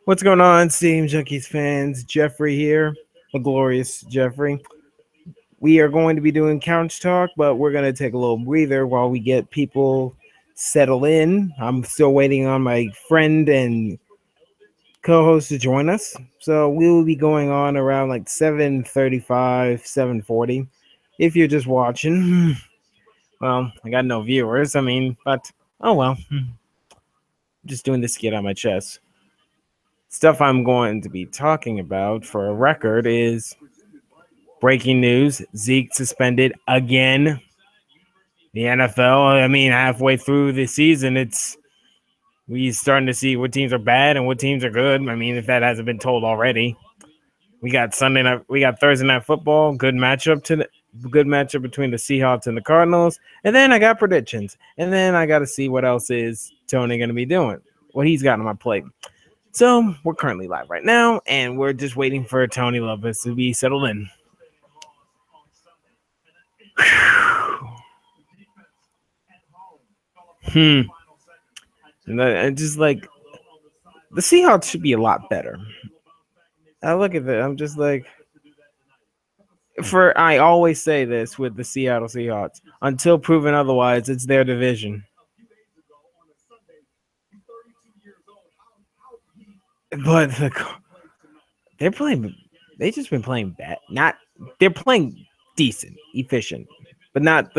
What's going on, Steam Junkies fans? Jeffrey here, the glorious Jeffrey. We are going to be doing couch talk, but we're going to take a little breather while we get people settled in. I'm still waiting on my friend and co-host to join us, so we will be going on around like 7:35, 7:40. If you're just watching, well, I got no viewers. But oh well. Just doing this to get on my chest. Stuff I'm going to be talking about for a record is breaking news. Zeke suspended again. The NFL, halfway through the season, we starting to see what teams are bad and what teams are good. If that hasn't been told already. We got Thursday night football, good matchup between the Seahawks and the Cardinals. And then I got predictions. And then I got to see what else is Tony going to be doing, what he's got on my plate. So we're currently live right now, and we're just waiting for Tony Lopez to be settled in. And just like the Seahawks should be a lot better. I look at that. I'm just like, I always say this with the Seattle Seahawks. Until proven otherwise, it's their division. But they've just been playing bad. They're playing decent, efficient, but not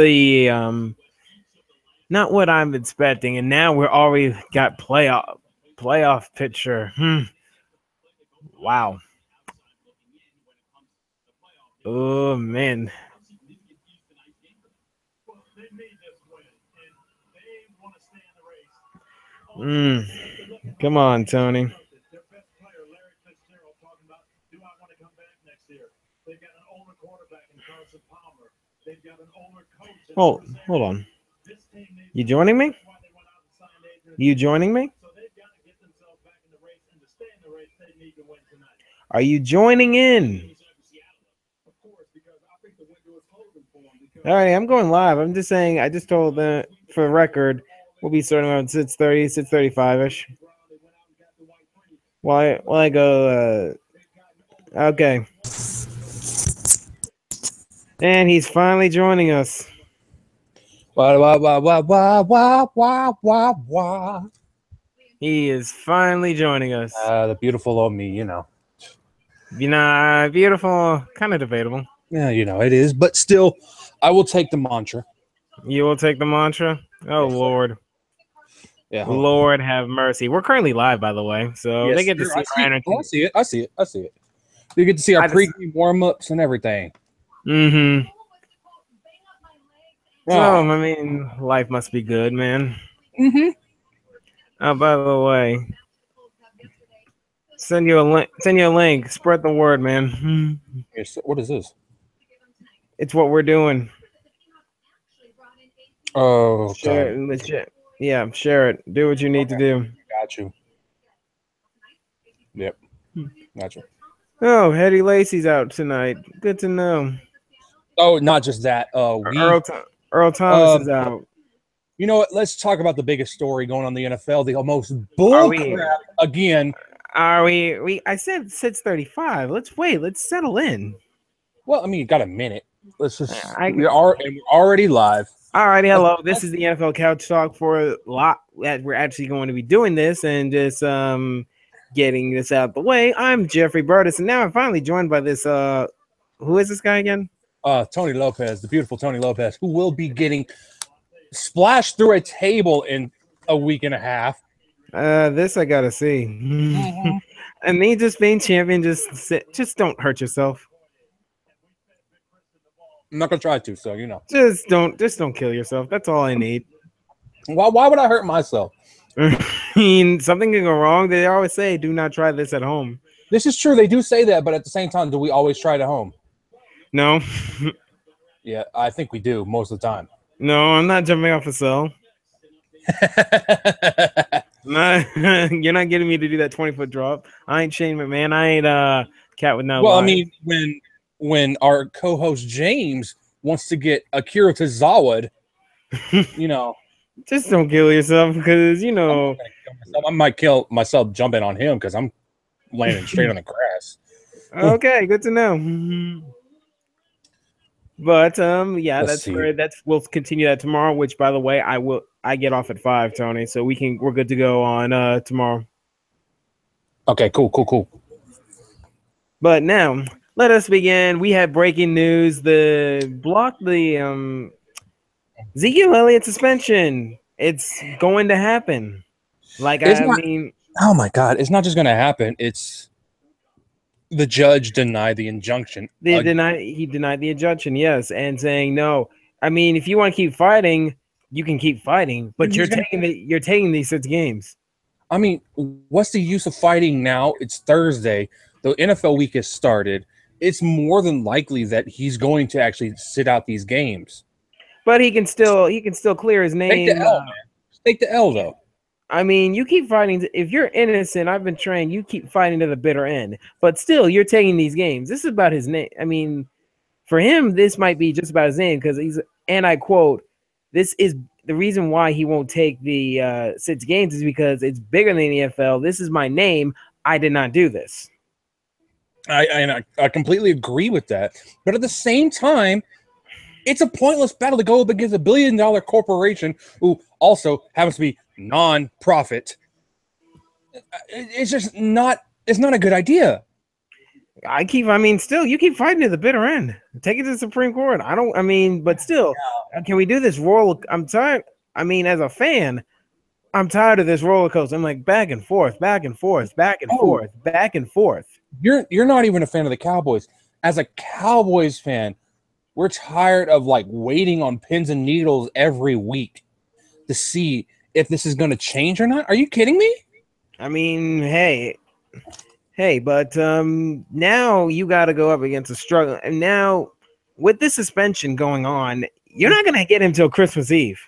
not what I'm expecting. And now we're already got playoff picture. Wow. Oh man. Come on, Tony. Oh, hold on. You joining me? You joining me? Are you joining in? All right, I'm going live. I'm just saying, I just told that for record, we'll be starting around 6:30, 6:35-ish. While I go, okay. And he's finally joining us. He is finally joining us. The beautiful old me, Beautiful, kind of debatable. Yeah, it is. But still, I will take the mantra. You will take the mantra? Oh, yes, Lord. Yeah. Lord have mercy. We're currently live, by the way, so yes, they get to see our energy. I see it. They get to see our pre-game warm-ups and everything. Mm-hmm. So, life must be good, man. Mm-hmm. Oh, by the way, send you a link. Spread the word, man. Yes, what is this? It's what we're doing. Oh, share it, legit. Yeah, share it. Do what you need to do. Got you. Yep. Got you. Oh, Hetty Lacy's out tonight. Good to know. Oh, not just that. Earl Thomas is out. You know what? Let's talk about the biggest story going on in the NFL. The most bull crap again. Are we? I said 6:35. Let's wait. Let's settle in. Well, you got a minute. Let's just. We're already live. All right, hello. This is the NFL Couch Talk for a lot. We're actually going to be doing this and just getting this out of the way. I'm Jeffrey Burtis, and now I'm finally joined by this. Who is this guy again? Tony Lopez, the beautiful Tony Lopez, who will be getting splashed through a table in a week and a half. This I gotta see. Mm-hmm. And me just being champion, just don't hurt yourself. I'm not gonna try to, so Just don't kill yourself. That's all I need. Why would I hurt myself? Something can go wrong. They always say, "Do not try this at home." This is true. They do say that, but at the same time, do we always try it at home? No. Yeah, I think we do most of the time. No, I'm not jumping off a cell. You're not getting me to do that 20-foot drop. I ain't Shane McMahon. I ain't cat with no. Well, lies. When our co-host James wants to get Akira Tozawa, just don't kill yourself because I might kill myself jumping on him because I'm landing straight on the grass. Okay, good to know. But yeah, Let's see. we'll continue that tomorrow. Which, by the way, I get off at 5, Tony, so we're good to go on tomorrow. Okay, cool. But now let us begin. We have breaking news: the Ezekiel Elliott suspension. It's going to happen. Oh my God, it's not just going to happen. It's the judge denied the injunction. He denied the injunction, yes, and saying no. I mean, if you want to keep fighting, you can keep fighting, but you're taking these 6 games. I mean, what's the use of fighting now? It's Thursday. The NFL week has started. It's more than likely that he's going to actually sit out these games. But he can still clear his name. Take the L, man. Take the L, though. I mean, you keep fighting. If you're innocent, I've been trained, you keep fighting to the bitter end. But still, you're taking these games. This is about his name. I mean, for him, this might be just about his name because and I quote, this is the reason why he won't take the 6 games is because it's bigger than the NFL. This is my name. I did not do this. I completely agree with that. But at the same time, it's a pointless battle to go up against a $1 billion corporation who also happens to be non-profit. It's just not. It's not a good idea. Still, you keep fighting to the bitter end. Take it to the Supreme Court. But still, can we do this I'm tired. I mean, as a fan, I'm tired of this roller coaster. I'm like back and forth. You're not even a fan of the Cowboys. As a Cowboys fan, we're tired of waiting on pins and needles every week to see if this is going to change or not. Are you kidding me? I mean, hey, but now you got to go up against a struggle. And now with this suspension going on, you're not going to get him till Christmas Eve.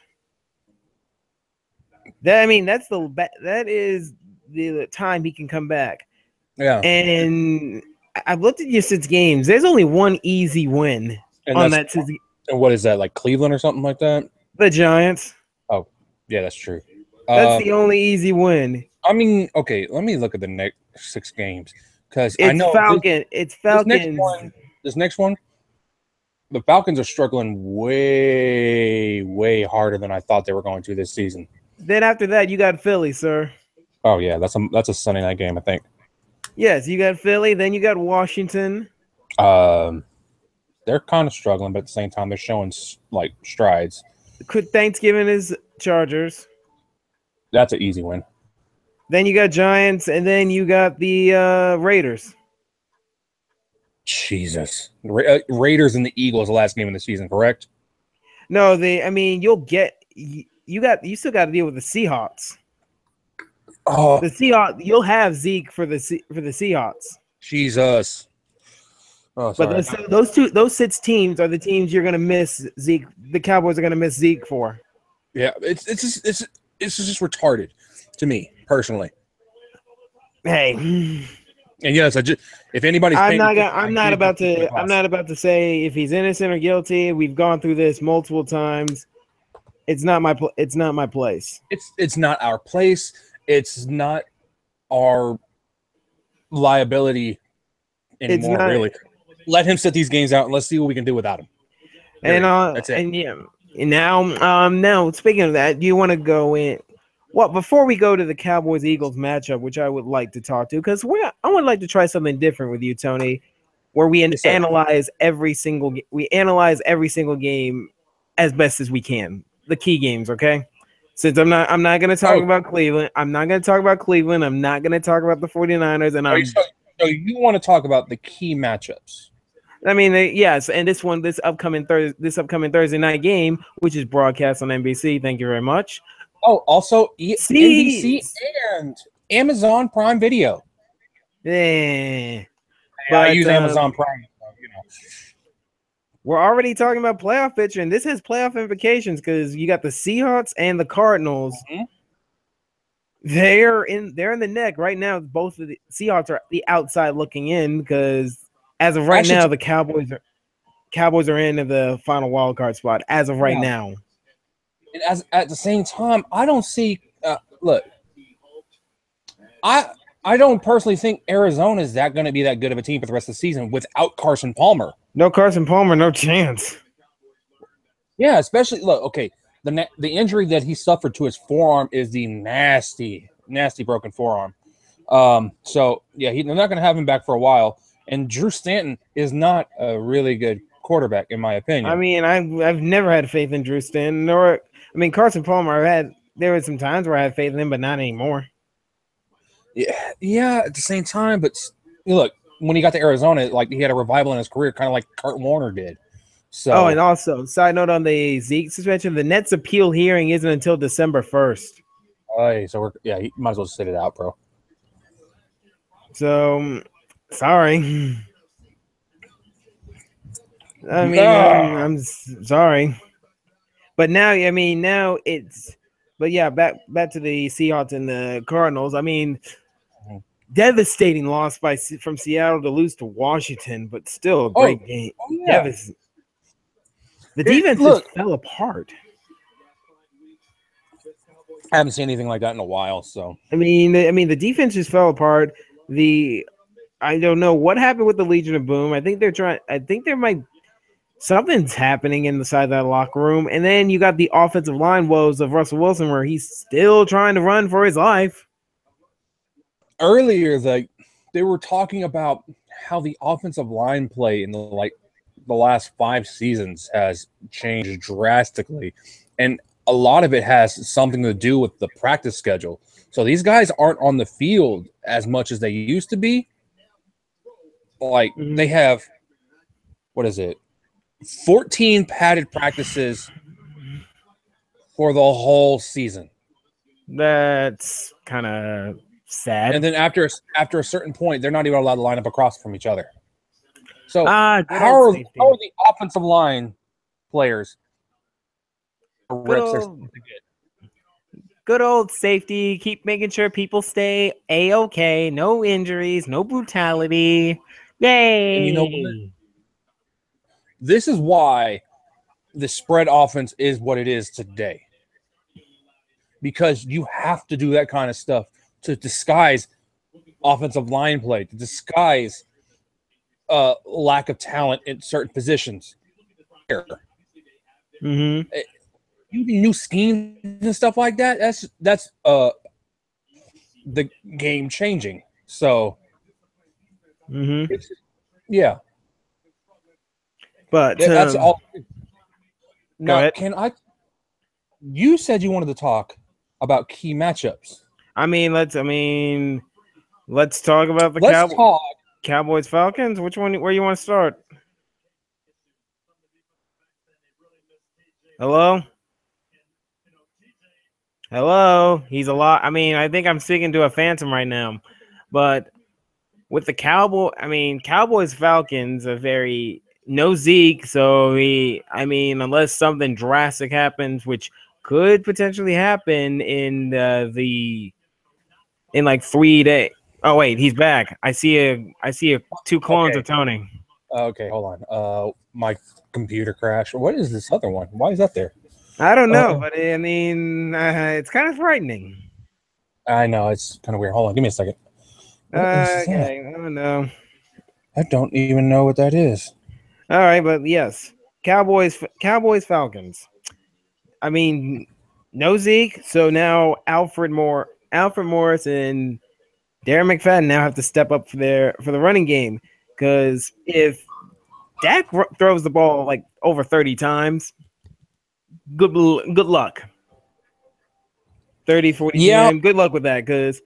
That is the time he can come back. Yeah. And I've looked at your 6 games. There's only one easy win on that. And what is that, like Cleveland or something like that? The Giants. Oh, yeah, that's true. That's the only easy win. I mean, okay, let me look at the next 6 games because I know it's Falcons. This next one, the Falcons are struggling way harder than I thought they were going to this season. Then after that, you got Philly, sir. Oh yeah, that's a Sunday night game, I think. Yes, you got Philly. Then you got Washington. They're kind of struggling, but at the same time, they're showing strides. Thanksgiving is Chargers. That's an easy win. Then you got Giants, and then you got the Raiders. Jesus, Raiders and the Eagles, the last game of the season, correct? No, you still got to deal with the Seahawks. Oh, the Seahawks. You'll have Zeke for the Seahawks. Jesus. Oh, sorry. But those 6 teams are the teams you're gonna miss Zeke. The Cowboys are gonna miss Zeke for. Yeah, it's just retarded to me personally. Hey, and yes, if anybody's, I'm not about to say if he's innocent or guilty. We've gone through this multiple times. It's not my place. It's not our place. It's not our liability anymore. Really, let him sit these games out and let's see what we can do without him. And that's it. And yeah. And now speaking of that, do you want to go in? Well, before we go to the Cowboys-Eagles matchup, which I would like to talk to, because I would like to try something different with you, Tony, where we analyze every single game as best as we can, the key games. Okay, since I'm not going to talk about Cleveland. I'm not going to talk about Cleveland. I'm not going to talk about the 49ers. And so you want to talk about the key matchups? I mean, yes, and this upcoming Thursday night game, which is broadcast on NBC. Thank you very much. Oh, also NBC and Amazon Prime Video. Yeah, I use Amazon Prime. We're already talking about playoff picture, and this has playoff implications because you got the Seahawks and the Cardinals. Mm-hmm. They're in the neck right now. Both of the Seahawks are the outside looking in because as of right now, the Cowboys are in the final wild card spot as of right now. And at the same time, I don't see. Look, I I don't personally think Arizona is that going to be that good of a team for the rest of the season without Carson Palmer. No Carson Palmer, no chance. Yeah, especially look. Okay, the injury that he suffered to his forearm is the nasty broken forearm. So yeah, they're not going to have him back for a while. And Drew Stanton is not a really good quarterback, in my opinion. I mean, I've never had faith in Drew Stanton, Carson Palmer. There were some times where I had faith in him, but not anymore. Yeah. At the same time, but look, when he got to Arizona, like he had a revival in his career, kind of like Kurt Warner did. So, and also, side note on the Zeke suspension, the Nets appeal hearing isn't until December 1st. So you might as well sit it out, bro. So, sorry. I mean, I'm sorry, but now back to the Seahawks and the Cardinals. I mean, devastating loss from Seattle to lose to Washington, but still a great game. Yeah. The defense just fell apart. I haven't seen anything like that in a while. So I mean, the defense just fell apart. I don't know what happened with the Legion of Boom. I think something's happening inside that locker room. And then you got the offensive line woes of Russell Wilson, where he's still trying to run for his life. Earlier, they were talking about how the offensive line play in the last 5 seasons has changed drastically. And a lot of it has something to do with the practice schedule. So these guys aren't on the field as much as they used to be. They have, 14 padded practices for the whole season. That's kind of sad. And then after a certain point, they're not even allowed to line up across from each other. So how are the offensive line players? Good old safety. Keep making sure people stay A-okay. No injuries, no brutality. Yay! And you know what? This is why the spread offense is what it is today. Because you have to do that kind of stuff to disguise offensive line play, to disguise lack of talent in certain positions. Mm-hmm. Using new schemes and stuff like that, that's the game changing. So yeah. But that's all. Now, can I? You said you wanted to talk about key matchups. Let's talk about the Cowboys Falcons. Where you want to start? Hello? He's a lot. I think I'm speaking to a phantom right now. But with the Cowboys Falcons are very no Zeke, so unless something drastic happens, which could potentially happen in like 3 days. Oh wait, he's back. I see 2 clones of Tony. Okay, hold on. My computer crashed. What is this other one? Why is that there? I don't know, but it's kind of frightening. I know, it's kind of weird. Hold on, give me a second. Okay, I don't know. I don't even know what that is. All right, but yes, Cowboys Falcons. No Zeke, so now Alfred Morris and Darren McFadden now have to step up for the running game, because if Dak throws the ball like over 30 times, good luck. 30, 40 times, good luck with that, because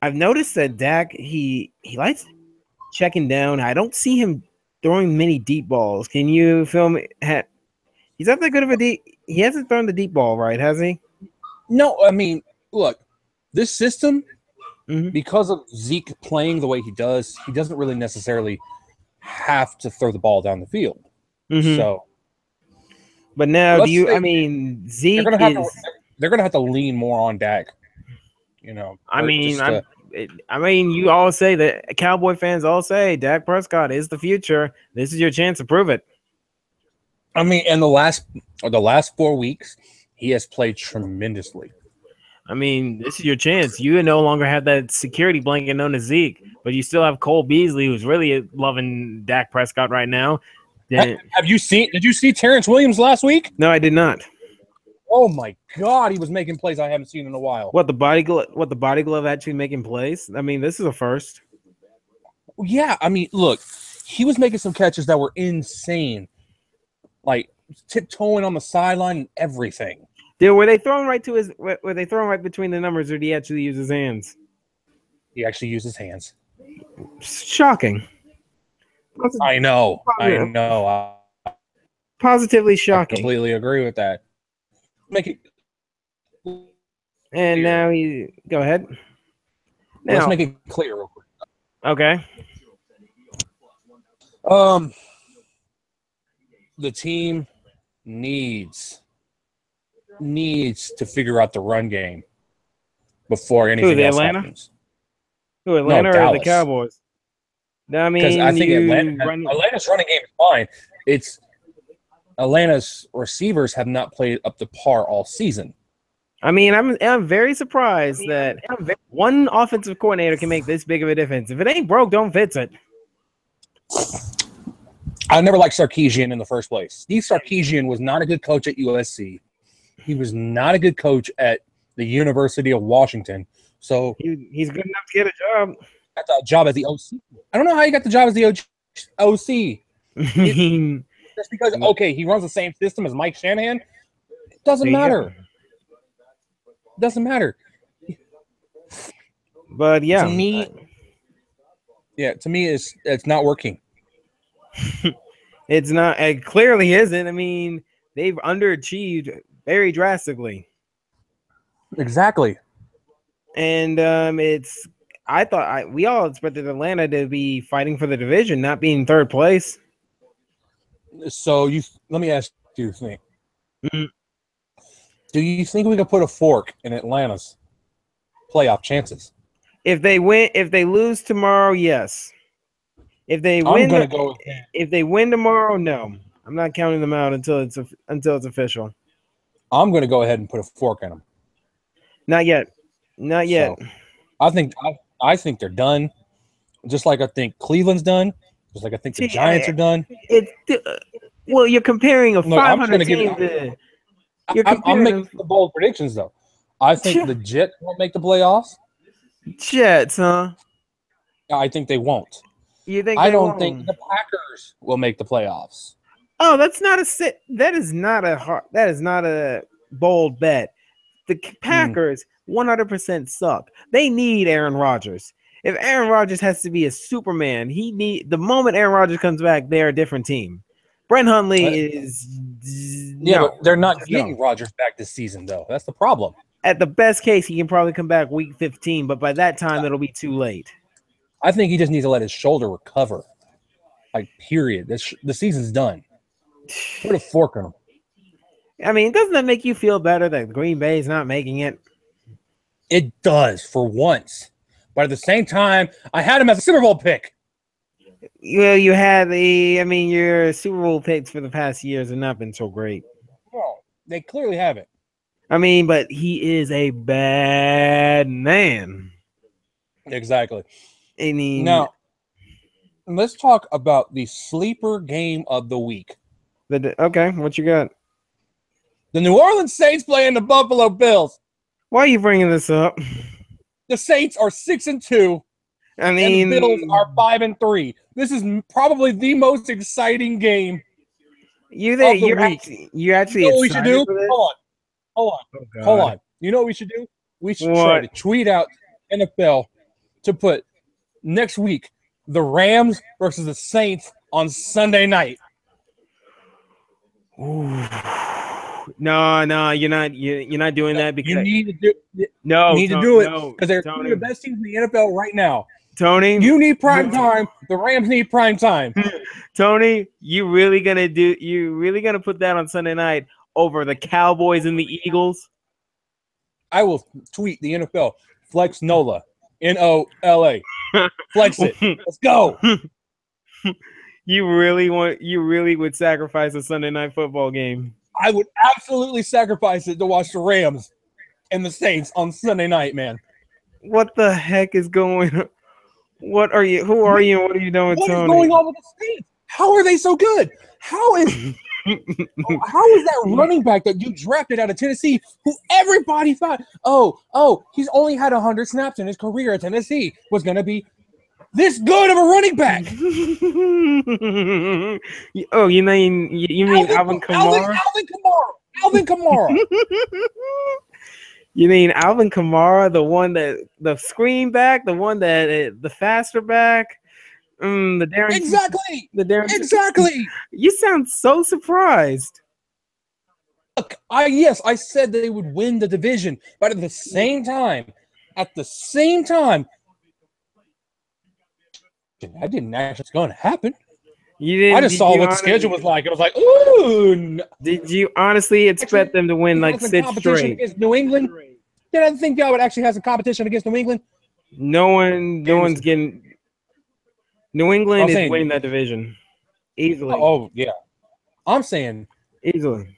I've noticed that Dak, he likes checking down. I don't see him throwing many deep balls. Can you film it? He's not that good of a deep. He hasn't thrown the deep ball, right? Has he? No, look, this system, because of Zeke playing the way he does, he doesn't really necessarily have to throw the ball down the field. So, but now Zeke they're gonna have to lean more on Dak. You all say that, Cowboy fans all say Dak Prescott is the future. This is your chance to prove it. In the last 4 weeks, he has played tremendously. I mean, this is your chance. You no longer have that security blanket known as Zeke, but you still have Cole Beasley, who's really loving Dak Prescott right now. Did you see Terrence Williams last week? No, I did not. Oh my God, he was making plays I haven't seen in a while. What the body glove actually making plays? I mean, this is a first. Yeah, I mean, look, he was making some catches that were insane, like tiptoeing on the sideline and everything. Were they throwing right to his? Were they throwing right between the numbers, or did he actually use his hands? He actually used his hands. Shocking. I know. Positively shocking. I completely agree with that. Make it. And now go ahead. Let's make it clear real quick. Okay. The team needs to figure out the run game before anything else happens. Who, Atlanta or the Cowboys? I mean, because I think Atlanta's running game is fine. It's Atlanta's receivers have not played up to par all season. I mean, I'm very surprised that one offensive coordinator can make this big of a difference. If it ain't broke, don't fix it. I never liked Sarkisian in the first place. Steve Sarkisian was not a good coach at USC. He was not a good coach at the University of Washington. So he's good enough to get a job. Got the job as the OC. I don't know how he got the job as the OC. Just because, he runs the same system as Mike Shanahan. It doesn't matter. It doesn't matter. But yeah. To me, it's not working. It's not. It clearly isn't. I mean, they've underachieved very drastically. Exactly. And we all expected Atlanta to be fighting for the division, not being third place. So let me ask you this thing. Mm-hmm. Do you think we could put a fork in Atlanta's playoff chances? If they lose tomorrow, yes. If they win tomorrow, no. I'm not counting them out until it's official. I'm going to go ahead and put a fork in them. Not yet. So, I think they're done. Just like I think Cleveland's done. Just like I think the Giants are done. Well, you're comparing a 500 team to. I'm making the bold predictions though. I think the Jets won't make the playoffs. Jets, huh? I think they won't. You think? I don't think the Packers will make the playoffs. Oh, that is not a bold bet. The Packers 100% suck. They need Aaron Rodgers. If Aaron Rodgers has to be a Superman, the moment Aaron Rodgers comes back, they're a different team. Brent Hundley is but they're not getting Rodgers back this season though. That's the problem. At the best case, he can probably come back week 15, but by that time it'll be too late. I think he just needs to let his shoulder recover. Like, period. The season's done. Put a fork in him. I mean, doesn't that make you feel better that Green Bay is not making it? It does, for once. But at the same time, I had him as a Super Bowl pick. Well, you had your Super Bowl picks for the past years have not been so great. No, they clearly haven't. I mean, but he is a bad man. Exactly. I mean, now, let's talk about the sleeper game of the week. Okay, what you got? The New Orleans Saints playing the Buffalo Bills. Why are you bringing this up? The Saints are 6-2. I mean, and the Bills are 5-3. This is probably the most exciting game. You're actually you know what we should do? Hold on. You know what we should do? We should try to tweet out NFL to put next week the Rams versus the Saints on Sunday night. Ooh. No, you're not doing that because you need to do it because they're two of the best teams in the NFL right now. Tony, you need prime time. The Rams need prime time. Tony, you really gonna put that on Sunday night over the Cowboys and the Eagles? I will tweet the NFL. Flex NOLA. NOLA. Flex it. Let's go. You really would sacrifice a Sunday night football game. I would absolutely sacrifice it to watch the Rams. and the Saints on Sunday night, man. What the heck is going on? What are you? Who are you? And what are you doing, What is Tony? going on with the Saints? How are they so good? How is that running back that you drafted out of Tennessee, who everybody thought, he's only had 100 snaps in his career at Tennessee, was going to be this good of a running back? Oh, you mean Alvin Kamara? Alvin Kamara. You mean Alvin Kamara, the screen back, the one that the faster back? Exactly. Exactly. You sound so surprised. Look, I said they would win the division, but at the same time, I didn't actually it's going to happen. I just saw what the schedule was like. It was like, ooh. Did you honestly expect them to win like 6 straight against New England? Did I think y'all would actually have some competition against New England? No one's getting. New England is winning that division easily. Oh yeah, I'm saying easily.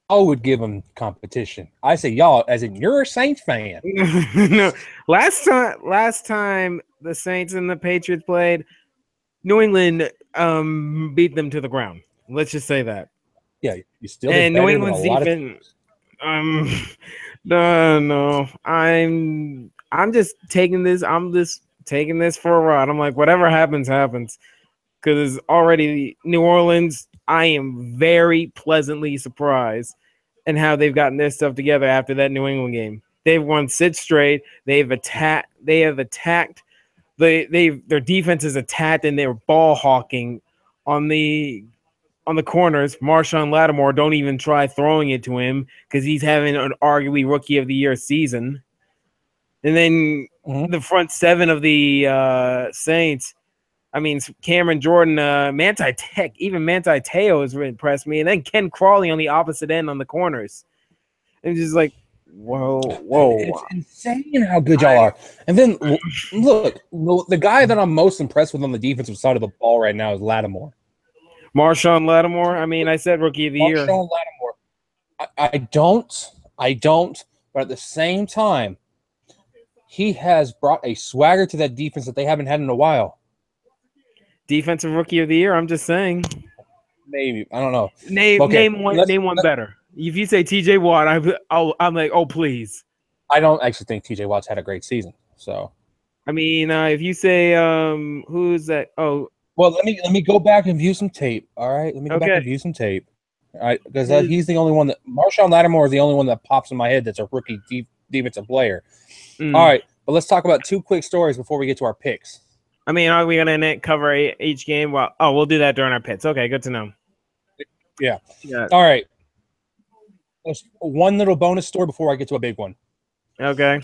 I would give them competition. I say y'all, as in you're a Saints fan. No, last time the Saints and the Patriots played, New England beat them to the ground. Let's just say that. Yeah, you still and New England's defense. No, I'm just taking this. I'm just taking this for a ride. I'm like, whatever happens, happens. Because already New Orleans, I am very pleasantly surprised in how they've gotten their stuff together after that New England game. They've won 6 straight. Their defense is attacked and they're ball hawking on the corners. Marshawn Lattimore, don't even try throwing it to him because he's having an arguably rookie of the year season. And then the front 7 of the Saints, I mean, Cameron Jordan, Manti Te'o has impressed me. And then Ken Crawley on the opposite end on the corners. And just like, whoa. It's insane how good y'all are. And then, look, the guy that I'm most impressed with on the defensive side of the ball right now is Lattimore. Marshawn Lattimore. I mean, I said rookie of the year. Marshawn Lattimore. I don't. But at the same time, he has brought a swagger to that defense that they haven't had in a while. Defensive rookie of the year. I'm just saying. Maybe I don't know. Name one better. If you say T.J. Watt, I'm like, oh please. I don't actually think T.J. Watt's had a great season. So, I mean, if you say who's that? Oh. Well, let me go back and view some tape. All right, let me go back and view some tape. All right, because he's the only one that Marshawn Lattimore is the only one that pops in my head that's a rookie defensive player. All right, but let's talk about 2 quick stories before we get to our picks. I mean, are we gonna cover each game? Well, we'll do that during our picks. Okay, good to know. Yeah. All right. There's one little bonus story before I get to a big one. Okay.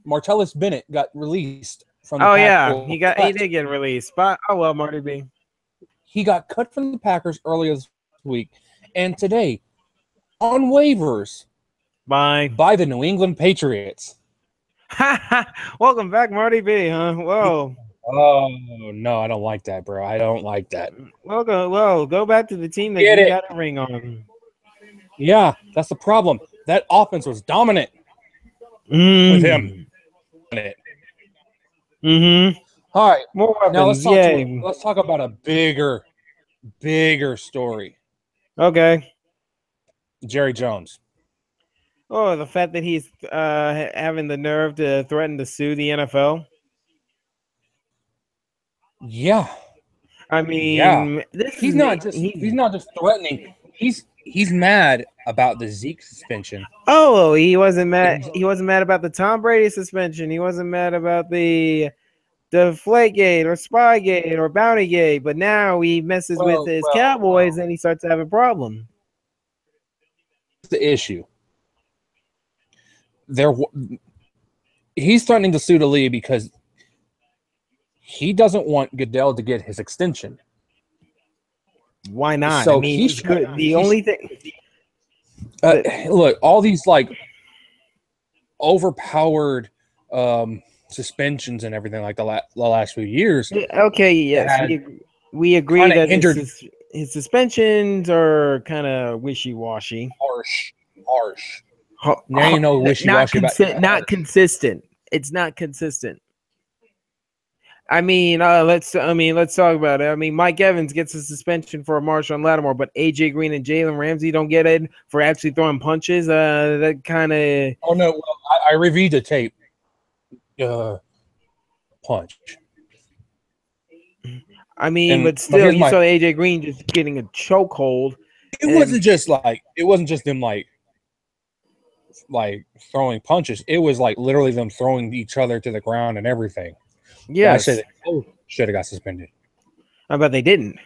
Martellus Bennett got released from the Packers. He did get released. But Marty B. He got cut from the Packers earlier this week, and today on waivers by the New England Patriots. Welcome back, Marty B. Huh? Whoa. Oh no, I don't like that, bro. I don't like that. Well, go back to the team that you got a ring on. Yeah, that's the problem. That offense was dominant with him. All right. More weapons. Now let's talk about a bigger story. Okay. Jerry Jones. Oh, the fact that he's having the nerve to threaten to sue the NFL. Yeah. I mean, he's not just threatening. He's mad about the Zeke suspension. Oh, he wasn't mad. He wasn't mad about the Tom Brady suspension. He wasn't mad about the Deflategate or Spygate or Bountygate. But now he messes with his Cowboys and he starts to have a problem. The issue. He's threatening to sue the league because he doesn't want Goodell to get his extension. Why not? So I mean, he's good. The only thing. Look, all these like overpowered suspensions and everything like the last few years. Okay, yes, we agree that his suspensions are kind of wishy-washy. Harsh. harsh. Now you know wishy-washy about not consistent. It's not consistent. I mean, let's talk about it. I mean, Mike Evans gets a suspension for Marshawn Lattimore, but AJ Green and Jalen Ramsey don't get it for actually throwing punches. That kind of. Oh no! Well, I reviewed the tape. Punch. I mean, but still, you saw AJ Green just getting a chokehold. It wasn't just them like throwing punches. It was like literally them throwing each other to the ground and everything. Yeah, I said should have got suspended. I bet they didn't.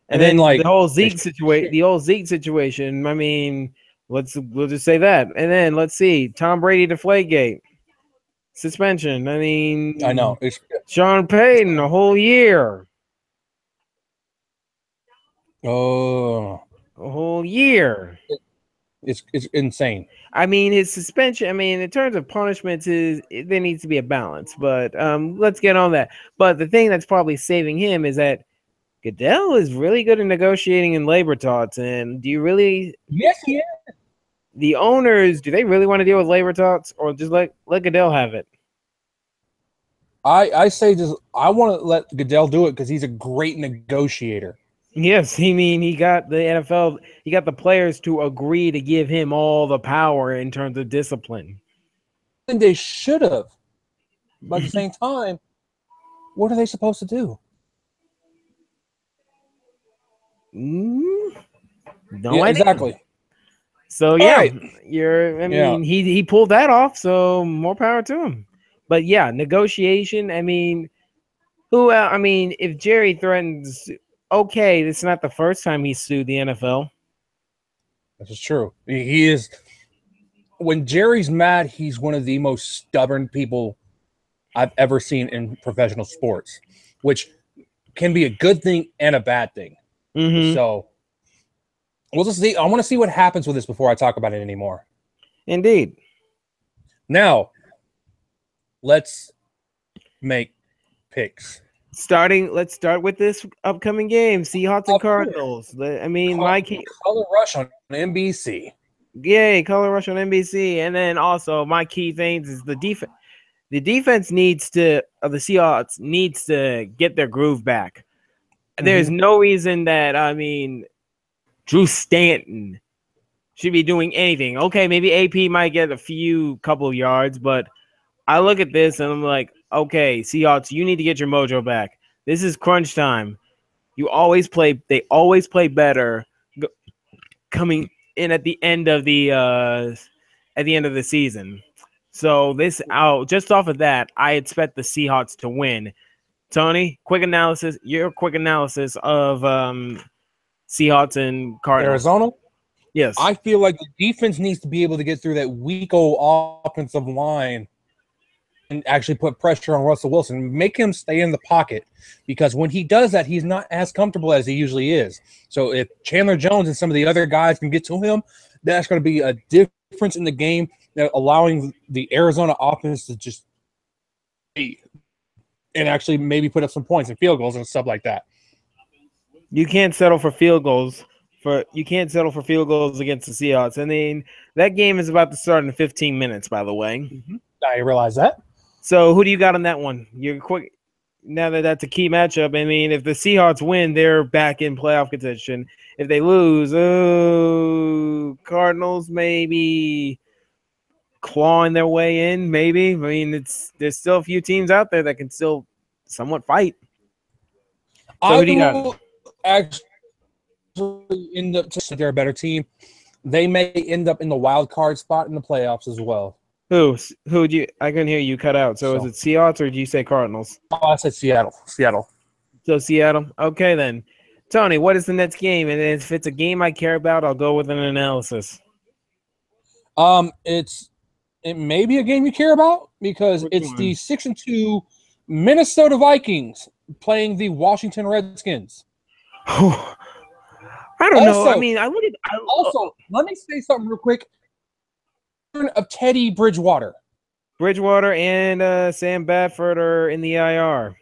And then like the whole Zeke situation. I mean, we'll just say that. And then let's see, Tom Brady Deflategate suspension. I mean, I know Sean Payton a whole year. Oh, a whole year. It's insane. I mean, his suspension. I mean, in terms of punishments, there needs to be a balance. But let's get on that. But the thing that's probably saving him is that Goodell is really good at negotiating in labor talks. And do you really? Yes, he is. The owners, do they really want to deal with labor talks, or just let Goodell have it? I say just I want to let Goodell do it because he's a great negotiator. Yes, he got the NFL, he got the players to agree to give him all the power in terms of discipline. And they should have. But at the same time, what are they supposed to do? No idea. Exactly. So yeah, right. He pulled that off, so more power to him. But yeah, negotiation, I mean, if Jerry threatens, okay, this is not the first time he sued the NFL. This is true. He is. When Jerry's mad, he's one of the most stubborn people I've ever seen in professional sports, which can be a good thing and a bad thing. Mm-hmm. So we'll just see. I want to see what happens with this before I talk about it anymore. Indeed. Now, let's make picks. Let's start with this upcoming game, Seahawks and Cardinals. I mean, Color Rush on NBC. Yay, Color Rush on NBC. And then also my key things is the defense. The defense the Seahawks needs to get their groove back. Mm-hmm. There's no reason that, Drew Stanton should be doing anything. Okay, maybe AP might get a couple of yards, but I look at this and I'm like, okay, Seahawks, you need to get your mojo back. This is crunch time. They always play better coming in at the end of the season. So just off of that, I expect the Seahawks to win. Tony, your quick analysis of Seahawks and Cardinals. Arizona? Yes. I feel like the defense needs to be able to get through that weak old offensive line and actually put pressure on Russell Wilson, make him stay in the pocket, because when he does that, he's not as comfortable as he usually is. So if Chandler Jones and some of the other guys can get to him, that's going to be a difference in the game, allowing the Arizona offense to just be and actually maybe put up some points and field goals and stuff like that. You can't settle for field goals. Against the Seahawks. I mean, that game is about to start in 15 minutes, by the way. Mm-hmm. I realize that. So who do you got on that one? You're quick. Now that that's a key matchup, I mean, if the Seahawks win, they're back in playoff contention. If they lose, Cardinals maybe clawing their way in, maybe. I mean, there's still a few teams out there that can still somewhat fight. So who do you got? Actually end up to they're a better team. They may end up in the wild card spot in the playoffs as well. Who do you? I couldn't hear you cut out. So is it Seahawks or do you say Cardinals? Oh, I said Seattle. So Seattle. Okay then, Tony. What is the next game? And if it's a game I care about, I'll go with an analysis. It may be a game you care about because the 6-2 Minnesota Vikings playing the Washington Redskins. I don't know. I mean, let me say something real quick. Of Teddy Bridgewater. And Sam Bradford are in the IR.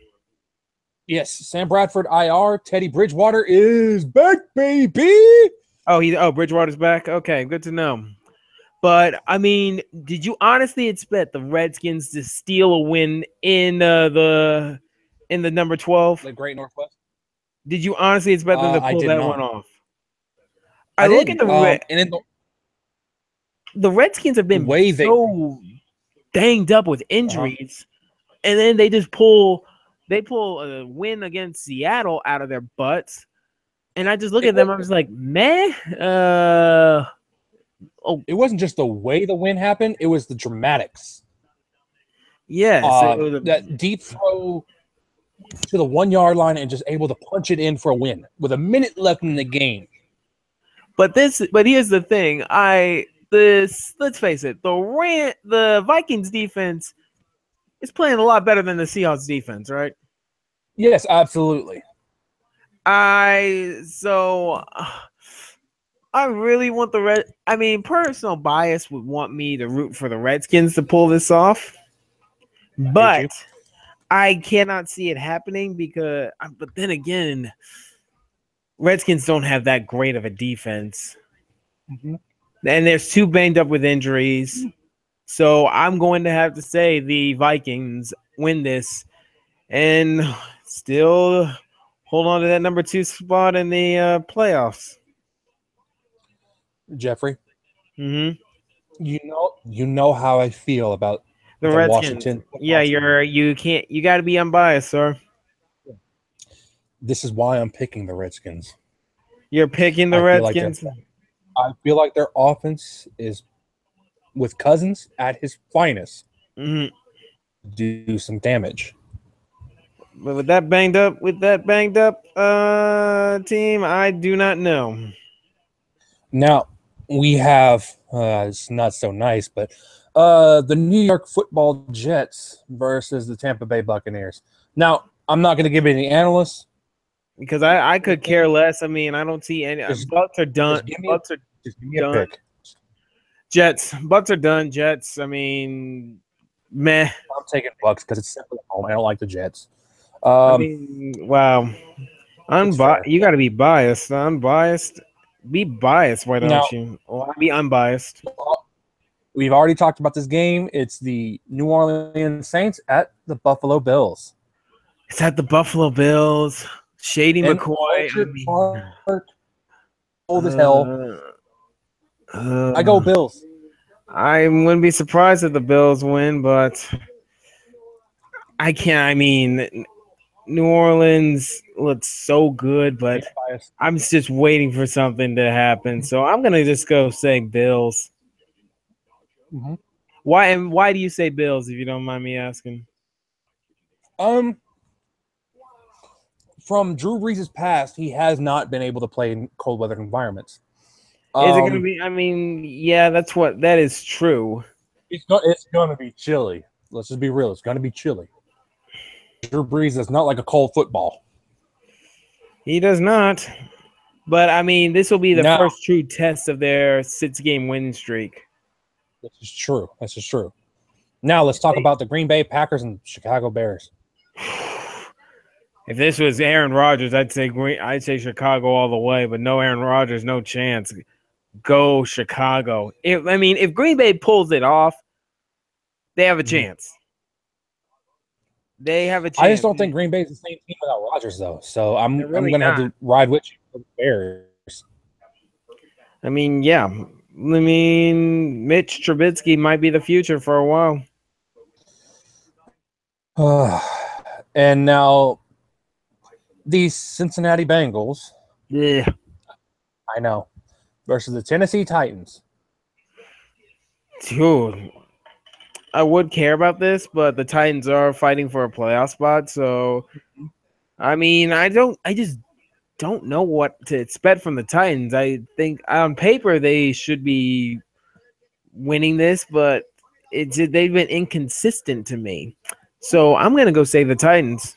Yes, Sam Bradford IR. Teddy Bridgewater is back, baby. Bridgewater's back. Okay, good to know. But I mean, did you honestly expect the Redskins to steal a win in the number 12? The Great Northwest. Did you honestly expect them to I pull did that one not. off? I I look at didn't. the And in the Redskins have the been way they, so danged up with injuries, and then they just pull a win against Seattle out of their butts, and I just look at them. I'm just like, meh. It wasn't just the way the win happened; it was the dramatics. Yes, That deep throw to the 1 yard line and just able to punch it in for a win with a minute left in the game. But here's the thing. Let's face it, the Vikings defense is playing a lot better than the Seahawks defense, right? Yes, absolutely. I really want personal bias would want me to root for the Redskins to pull this off, but I cannot see it happening but then again, Redskins don't have that great of a defense. Mm-hmm. And they're too banged up with injuries. So I'm going to have to say the Vikings win this and still hold on to that number 2 spot in the playoffs. Jeffrey, Mm-hmm. you know how I feel about the Redskins. Washington. Yeah, you got to be unbiased, sir. This is why I'm picking the Redskins. You're picking the Redskins. I feel like their offense is, with Cousins at his finest, do some damage. But with that banged up team, I do not know. Now we have it's not so nice, but the New York Football Jets versus the Tampa Bay Buccaneers. Now I'm not going to give any analysts because I could care less. I mean, I don't see any. Bucks are done. Just give me a pick. Jets. Bucks are done. Jets. I mean, meh. I'm taking Bucks because it's simple at home. I don't like the Jets. I mean, wow. You got to be biased. Unbiased. Be biased. Why don't you? Well, be unbiased. We've already talked about this game. It's the New Orleans Saints at the Buffalo Bills. It's at the Buffalo Bills. Shady McCoy. Old as hell. I go Bills. I wouldn't be surprised if the Bills win, but I can't. I mean, New Orleans looks so good, but I'm just waiting for something to happen. So I'm gonna just go say Bills. Mm-hmm. Why do you say Bills, if you don't mind me asking? From Drew Brees' past, he has not been able to play in cold weather environments. Is it going to be? I mean, yeah, that is true. It's going to be chilly. Let's just be real. It's going to be chilly. Drew Brees is not like a cold football. He does not. But I mean, this will be the first true test of their 6-game winning streak. This is true. This is true. Now let's talk about the Green Bay Packers and Chicago Bears. If this was Aaron Rodgers, I'd say Chicago all the way, but no Aaron Rodgers, no chance. Go Chicago. If Green Bay pulls it off, they have a chance. They have a chance. I just don't think Green Bay is the same team without Rodgers, though. So I'm going to have to ride with you for the Bears. I mean, yeah. Mitch Trubisky might be the future for a while. And now these Cincinnati Bengals. Yeah. I know. Versus the Tennessee Titans. Dude, I would care about this, but the Titans are fighting for a playoff spot. So, I mean, I just don't know what to expect from the Titans. I think on paper they should be winning this, but they've been inconsistent to me. So I'm going to go say the Titans.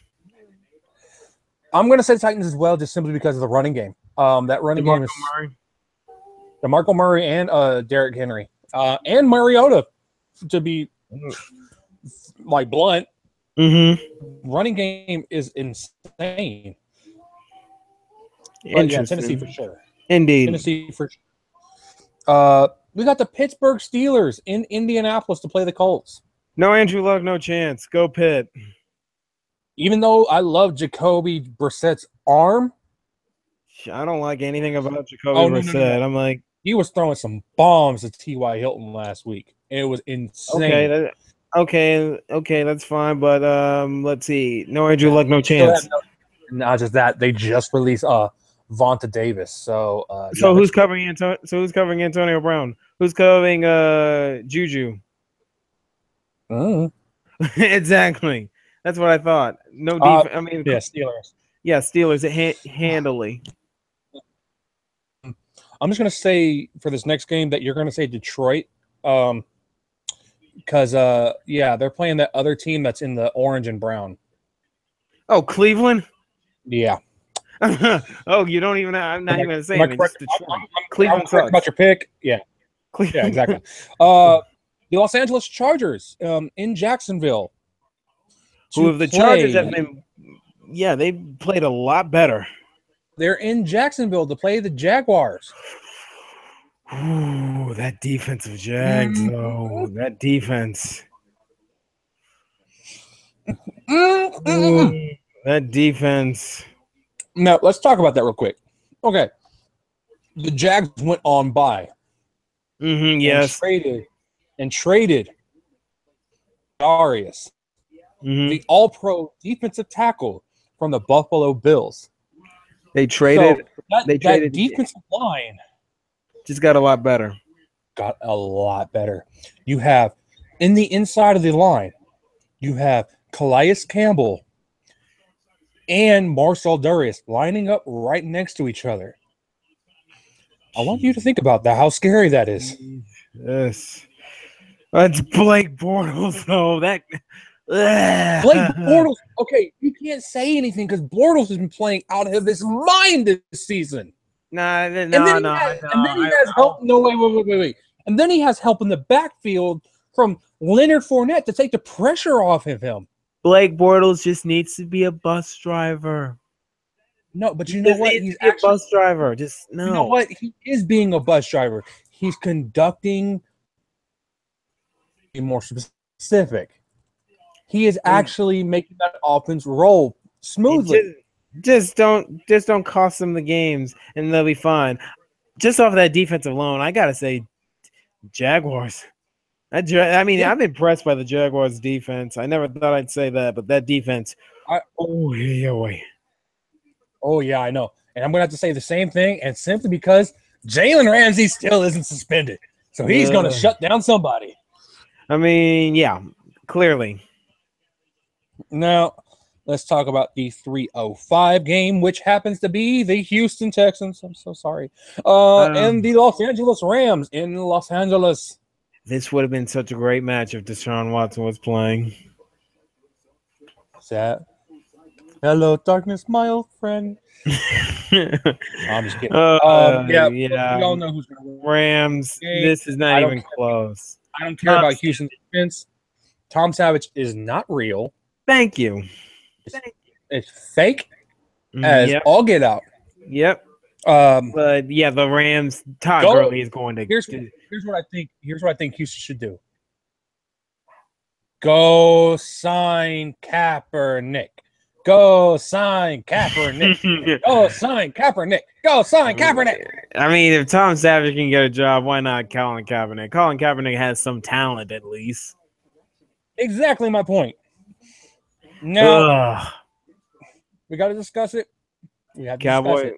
I'm going to say Titans as well, just simply because of the running game. That running game is DeMarco Murray and Derrick Henry and Mariota, to be like blunt. Mm-hmm. Running game is insane. But yeah, Tennessee for sure. Indeed. Tennessee for. We got the Pittsburgh Steelers in Indianapolis to play the Colts. No Andrew Luck, no chance. Go Pitt. Even though I love Jacoby Brissett's arm, I don't like anything about Jacoby No. Brissett. I'm like, he was throwing some bombs at T.Y. Hilton last week. It was insane. okay, that's fine. But let's see. No Andrew Luck, no chance. Not just that, they just released Vonta Davis. So who's covering Antonio Brown? Who's covering Juju? Exactly. That's what I thought. No defense. I mean, Steelers. Yeah, Steelers handily. I'm just gonna say for this next game that you're gonna say Detroit, because they're playing that other team that's in the orange and brown. Oh, Cleveland. Yeah. Oh, you don't even. I'm not even gonna say anything. Cleveland sucks. About your pick. Yeah. Cleveland. Yeah, exactly. The Los Angeles Chargers in Jacksonville. Who the Chargers have been? Yeah, they've played a lot better. They're in Jacksonville to play the Jaguars. Ooh, that defensive Jags, though. That defense. Ooh, that defense. Now, let's talk about that real quick. Okay. The Jags went on by. Yes. And traded Darius, the all-pro defensive tackle from the Buffalo Bills. They traded. So that defensive line just got a lot better. Got a lot better. You have in the inside of the line, you have Calais Campbell and Marcel Darius lining up right next to each other. I want you to think about that. How scary that is. Yes. That's Blake Bortles, though. Blake Bortles. Okay, you can't say anything because Bortles has been playing out of his mind this season. No. And then he has help. No, wait. And then he has help in the backfield from Leonard Fournette to take the pressure off of him. Blake Bortles just needs to be a bus driver. No, but you know what? He's actually a bus driver. Just no. You know what? He is being a bus driver. He's conducting. Be more specific. He is actually making that offense roll smoothly. Just don't cost them the games, and they'll be fine. Just off that defensive alone, I gotta say, Jaguars. I mean, I'm impressed by the Jaguars' defense. I never thought I'd say that, but that defense. Oh yeah, I know, and I'm gonna have to say the same thing, and simply because Jalen Ramsey still isn't suspended, so he's gonna shut down somebody. I mean, yeah, clearly. Now, let's talk about the 3:05 game, which happens to be the Houston Texans. I'm so sorry. And the Los Angeles Rams in Los Angeles. This would have been such a great match if Deshaun Watson was playing. Sad. Hello, darkness, my old friend. I'm just kidding. We all know who's going to win. Rams. This is not even close. I don't care about Houston's defense. Tom Savage is not real. Thank you. It's fake as all get out. Yep. But yeah, the Rams. Todd Gurley is going to. Here's what I think. Here's what I think Houston should do. Go sign Kaepernick. Go sign Kaepernick. Go sign Kaepernick. Go sign Kaepernick. I mean, if Tom Savage can get a job, why not Colin Kaepernick? Colin Kaepernick has some talent, at least. Exactly my point. Now, we got to discuss it. We have to discuss it.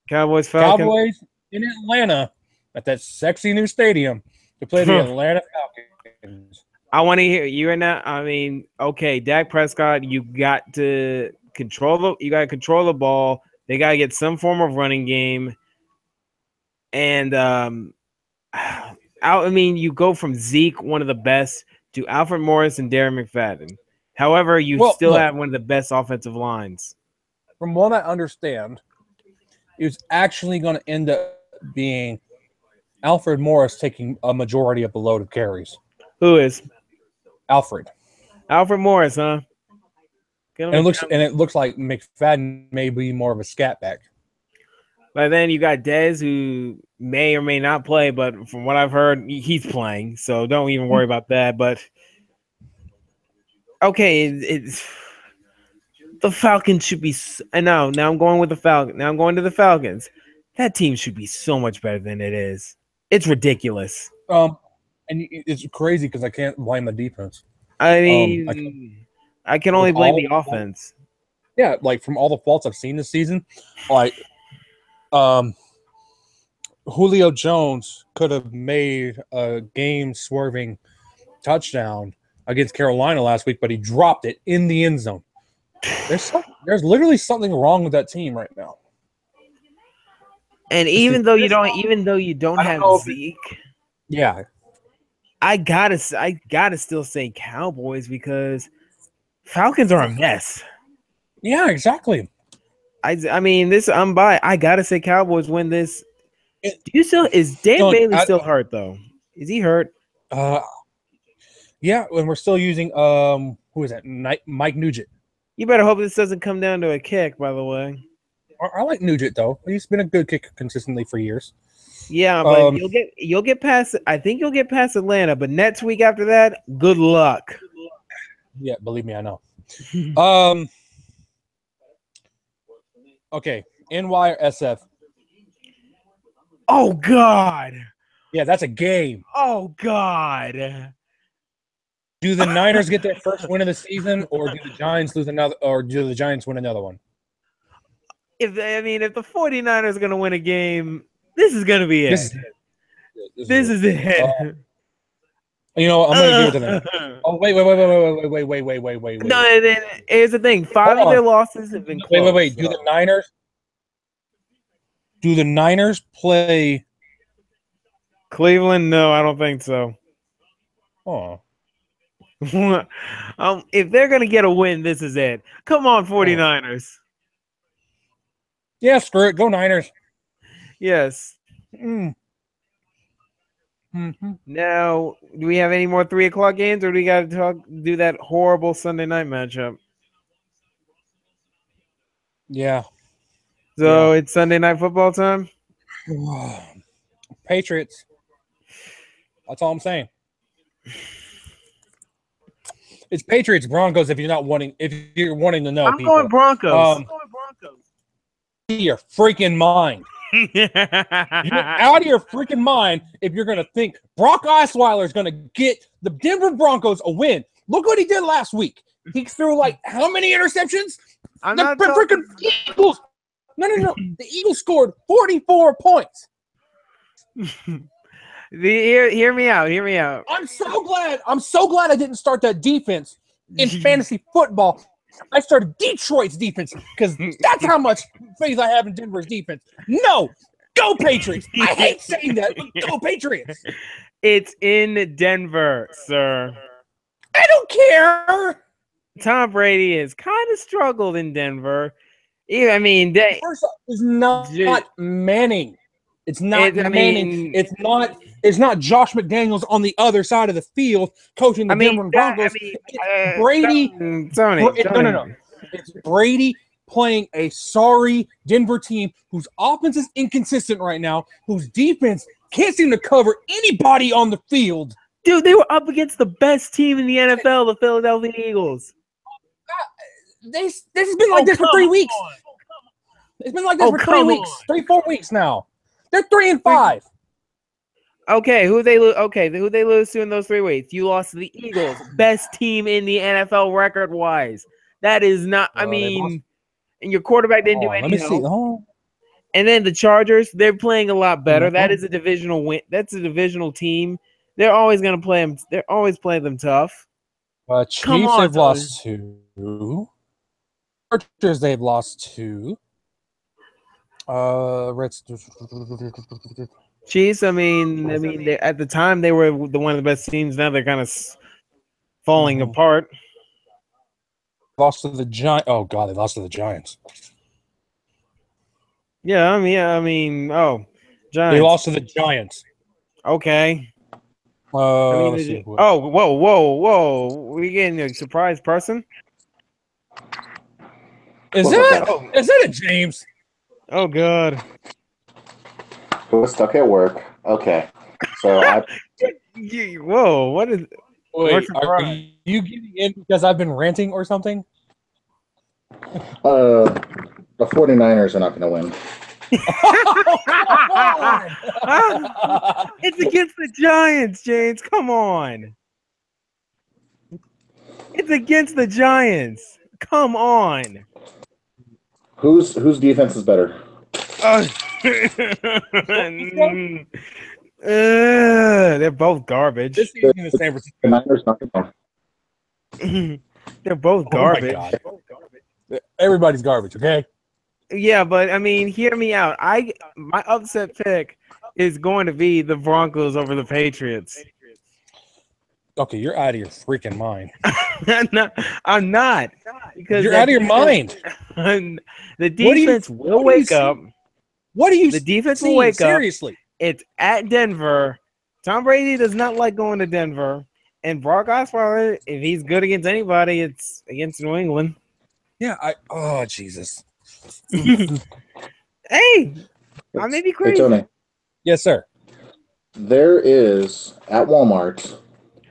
Cowboys, Falcons. Cowboys in Atlanta at that sexy new stadium to play the Atlanta Falcons. I want to hear you right now. I mean, okay, Dak Prescott, you got to control the ball. They got to get some form of running game. And I mean, you go from Zeke, one of the best, to Alfred Morris and Darren McFadden. However, you still have one of the best offensive lines. From what I understand, it's actually going to end up being Alfred Morris taking a majority of the load of carries. Who is? Alfred Morris, huh? And it looks like McFadden may be more of a scat back. But then you got Dez, who may or may not play, but from what I've heard, he's playing. So don't even worry about that. But okay, it's the Falcons should be. I know. Now I'm going with the Falcons. Now I'm going to the Falcons. That team should be so much better than it is. It's ridiculous. And it's crazy because I can't blame the defense. I mean, I can only blame the offense. Yeah, like from all the faults I've seen this season, like Julio Jones could have made a game-swerving touchdown against Carolina last week, but he dropped it in the end zone. There's literally something wrong with that team right now. And even though you don't have Zeke, yeah, I gotta still say Cowboys because Falcons are a mess. Yeah, exactly. I mean this. I gotta say Cowboys win this. Is Dan Bailey still hurt though? Is he hurt? Yeah, and we're still using who is that? Mike Nugent. You better hope this doesn't come down to a kick. By the way, I like Nugent though. He's been a good kicker consistently for years. Yeah, but you'll get past. I think you'll get past Atlanta, but next week after that, good luck. Yeah, believe me, I know. Okay, NY or SF? Oh God! Yeah, that's a game. Oh God! Do the Niners get their first win of the season, or do the Giants lose another, or do the Giants win another one? If the 49ers are gonna win a game, this is gonna be it. This is it. You know, I'm gonna give it to them. Oh wait. No, here's the thing. 5 of their losses have been close. Wait. Do the Niners play Cleveland? No, I don't think so. Oh. If they're gonna get a win, this is it. Come on, 49ers. Yeah, screw it. Go Niners. Yes. Mm-hmm. Now, do we have any more 3 o'clock games, or do we got to do that horrible Sunday night matchup? Yeah. So it's Sunday night football time. Patriots. That's all I'm saying. It's Patriots Broncos. If you're wanting to know, I'm going Broncos. Your freaking mind. You're out of your freaking mind if you're going to think Brock Osweiler is going to get the Denver Broncos a win. Look what he did last week. He threw like how many interceptions? Freaking Eagles. No. The Eagles scored 44 points. Hear me out. I'm so glad I didn't start that defense in fantasy football. I started Detroit's defense because that's how much faith I have in Denver's defense. No, go Patriots. I hate saying that, but go Patriots. It's in Denver, sir. I don't care. Tom Brady has kind of struggled in Denver. Yeah, I mean, first off, it's not Manning. It's not Manning. It's not Josh McDaniels on the other side of the field coaching the Denver Broncos. It's Brady. No. It's Brady playing a sorry Denver team whose offense is inconsistent right now, whose defense can't seem to cover anybody on the field. Dude, they were up against the best team in the NFL, the Philadelphia Eagles. This has been like this for 3 weeks. It's been like this for 3 weeks, 3-4 weeks now. They're 3-5. Okay, who they lose to in those 3 weeks? You lost to the Eagles, best team in the NFL record wise. That is not. I mean, and your quarterback didn't do anything. Let me see. And then the Chargers, they're playing a lot better. That is a divisional win. That's a divisional team. They're always going to play them. They're always playing them tough. Chiefs, they've lost 2. Chargers, they've lost 2. Chiefs, I mean, they, at the time they were one of the best teams. Now they're kind of falling apart. Lost to the Giants. Oh God, they lost to the Giants. Yeah, I mean, Giants. They lost to the Giants. Okay. Whoa. We getting a surprise person? Is that a James? Oh God. Who was stuck at work? Okay, so I Whoa, what is? Wait, What's the are prize? you giving in because I've been ranting or something? the 49ers are not going to win. It's against the Giants, James. Come on. It's against the Giants. Come on. Whose defense is better? They're both garbage. This season is San The Francisco. Niners not going to They're both Oh my garbage. God. Everybody's garbage, okay? Yeah, but I mean, hear me out. My upset pick is going to be the Broncos over the Patriots. Okay, you're out of your freaking mind. I'm not because You're out of your mind. The defense will wake up. What do you The defense will see? wake up. Seriously. It's at Denver. Tom Brady does not like going to Denver. And Brock Osweiler, if he's good against anybody, it's against New England. Yeah, oh Jesus. Hey, I may be Hey, crazy. Tony, Yes, sir. there is at Walmart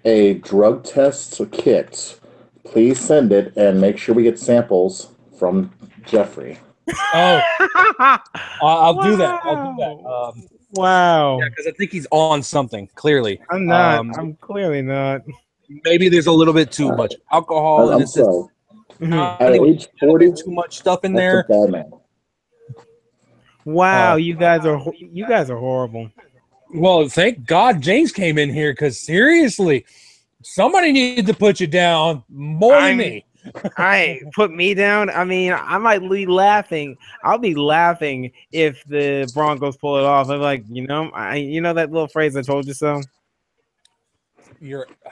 a drug test kit. Please send it and make sure we get samples from Jeffrey. Oh, I'll do that. I'll do that. Wow. Yeah, because I think he's on something, clearly. I'm not. I'm clearly not. Maybe there's a little bit too much alcohol in I'm his system. sorry. At Anyway, age 40, too much stuff in that's there. a bad man. Wow, you guys are horrible. Well, thank God James came in here because seriously, somebody needed to put you down more than me. I put me down. I mean, I might be laughing. I'll be laughing if the Broncos pull it off. I'm like, you know that little phrase, "I told you so."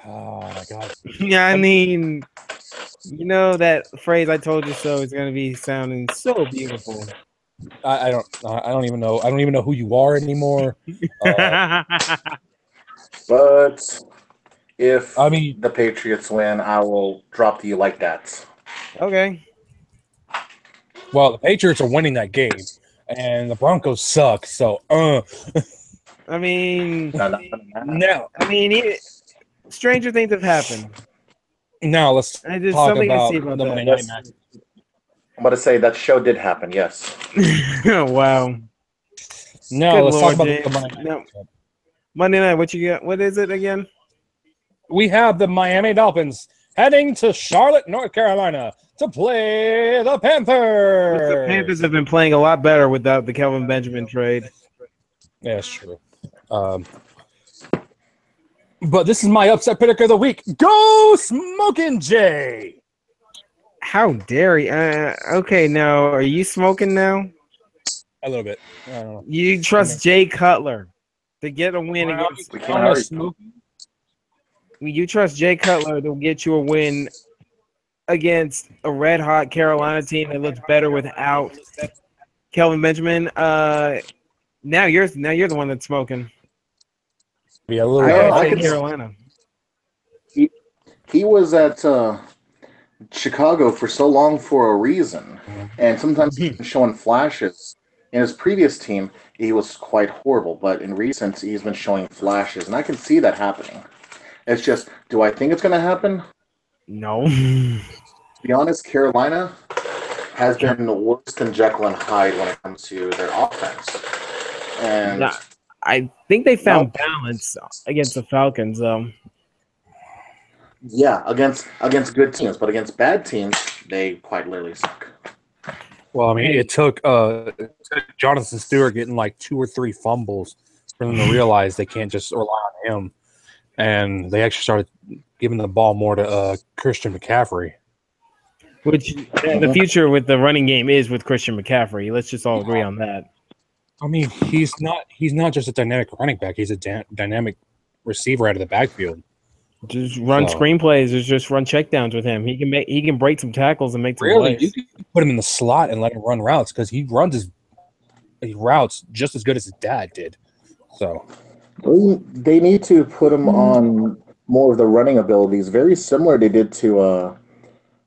Oh my God. Yeah, I mean, that phrase, "I told you so," is gonna be sounding so beautiful. I don't even know. I don't even know who you are anymore. But if the Patriots win, I will drop to you like that. Okay. Well, the Patriots are winning that game, and the Broncos suck. So, I mean, now, stranger things have happened. Now let's There's talk something to about see about the that. Monday night match. I'm going to say that show did happen, yes. Wow. No, let's talk about James. the Monday night. No. Monday night, what you got? What is it again? We have the Miami Dolphins heading to Charlotte, North Carolina to play the Panthers. The Panthers have been playing a lot better without the Kelvin Benjamin trade. Yeah, that's true. But this is my upset pick of the week. Go Smoking Jay! How dare you? Okay, now, are you smoking now? A little bit. I don't know. You trust Jay Cutler to get a win against... You trust Jay Cutler to get you a win against a red-hot Carolina team that looks better without Kelvin Benjamin. Now you're the one that's smoking. Be a little I bit. Carolina. He was at Chicago for so long for a reason, and sometimes he's been showing flashes. In his previous team, he was quite horrible, but in recent, he's been showing flashes, and I can see that happening. It's just, do I think it's going to happen? No. To be honest, Carolina has been worse than Jekyll and Hyde when it comes to their offense. And I think they found balance against the Falcons, though. Yeah, against good teams, but against bad teams, they quite literally suck. Well, I mean, it took Jonathan Stewart getting like 2 or 3 fumbles for them to realize they can't just rely on him. And they actually started giving the ball more to Christian McCaffrey. Which the future with the running game is with Christian McCaffrey. Let's just all agree on that. I mean, he's not just a dynamic running back. He's a dynamic receiver out of the backfield. Just run screenplays. Just run checkdowns with him. He can break some tackles and make some plays. You can put him in the slot and let him run routes because he routes just as good as his dad did. So they need to put him on more of the running abilities, very similar they did to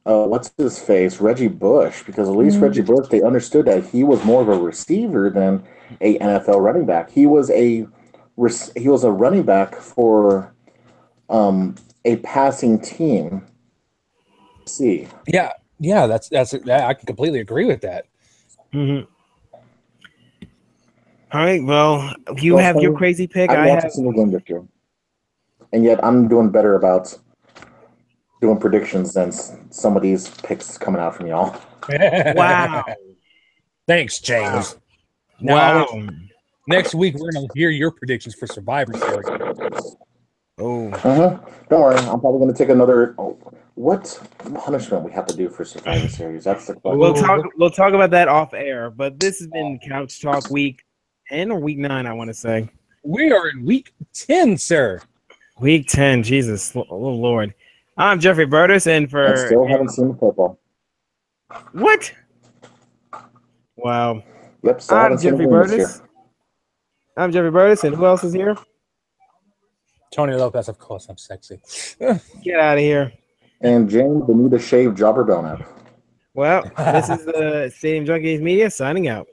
what's his face, Reggie Bush, because at least Reggie Bush, they understood that he was more of a receiver than a NFL running back. He was a running back for a passing team. See, yeah, that's I can completely agree with that. Mm-hmm. All right, well, you have your crazy pick. I have a single game this year, and yet I'm doing better about doing predictions than some of these picks coming out from y'all. Wow. Thanks, James. Wow. Next week, we're going to hear your predictions for Survivor Series. Oh. Don't worry. I'm probably going to take another. What punishment we have to do for Survivor Series? That's the question. We'll talk about that off air. But this has been Couch Talk week 10 or week 9, I want to say. We are in week 10, sir. Week 10. Jesus, oh Lord. I'm Jeffrey Burtis, and I still haven't seen the football. What? Wow. Yep, still I'm haven't seen Jeffrey the game this Burtis. I'm Jeffrey Burtis, and who else is here? Tony Lopez, of course. I'm sexy. Get out of here. And James, the need to shave Jobber Belknap. Well, this is the Stadium Junkies Media signing out.